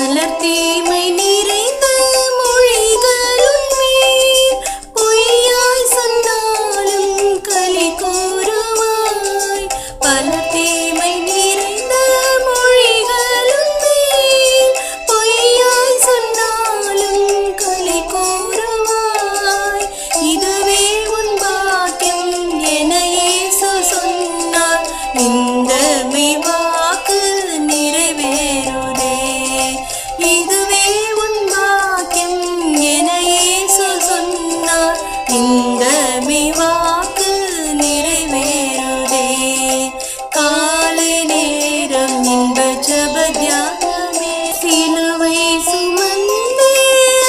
பலர் தீமை நிறைந்த மொழிகளும் நீர் பொய்யாய் சொன்னாலும் களி கூறுவாய். பலர் தீமை நிறைந்த மொழிகளும் நீர் பொய்யாய் சொன்னாலும் களி கூறுவாய். இதுவே உன் பாக்கியம் என இயேசு சொன்னார். இந்த மெய்வாக்கு நிறைவேறுதே. இதுவே உன் பாக்கியம் என இயேசு சொன்னார். இந்த மெய்வாக்கு நிறைவேறுதே. காலை நேரம் இன்ப ஜெப தியானமே சிலுவை சுமந்தே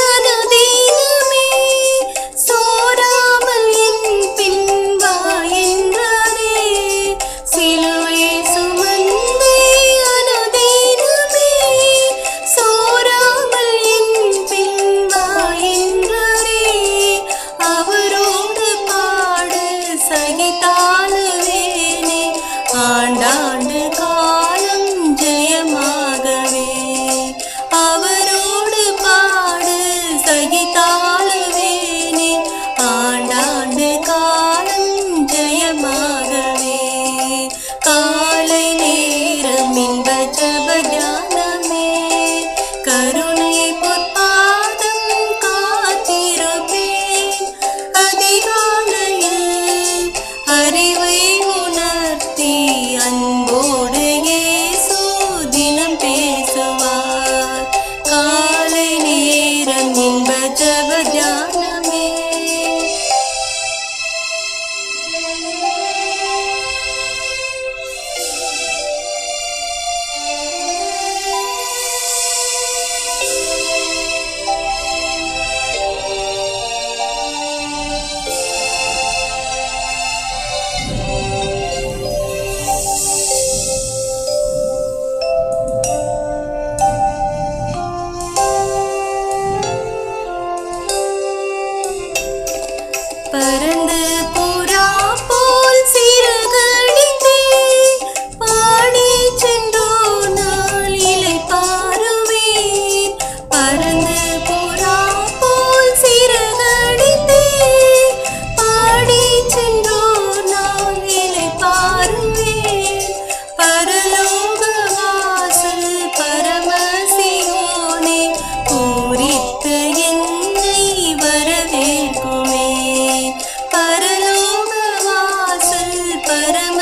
அனுதினமே சோராமல் என் பின் வா என்றாரே. சிலுவை சுமந்தே அனுதினமே சோராமல் என் பின் வா என்றாரே. அவரோடு பாடு சகித்தாலுவேனே ஆண்டாண்டு காலம் ஜெயமாகவே. அவரோடு பாடு சகித்தாலுவேனே ஆண்டாண்டு காலம் ஜெயமாகவே. காலை நேரம் இன்ப ஜெப தியானமே கருணை பொற்பாதம் காத்திருப்பேன். அதிகாலையில் அறிவை உணர்த்தி அன்போடு இயேசு தினம் பேசுவார். காலை நேரம் இன்ப ஜெப தியானமே. பறந்து புறா போல் சிறகடித்தே பாடி சென்றோர் நாள் இளைப்பாறுவேன். பறந்து புறா போல் சிறகடித்தே பாடி சென்றோர் நாள் இளைப்பாறுவேன். பரலோக வாசல் பரமசியோனே பூரித்து என்னை வரவேற்குமே. பரலோக வாசல் பரம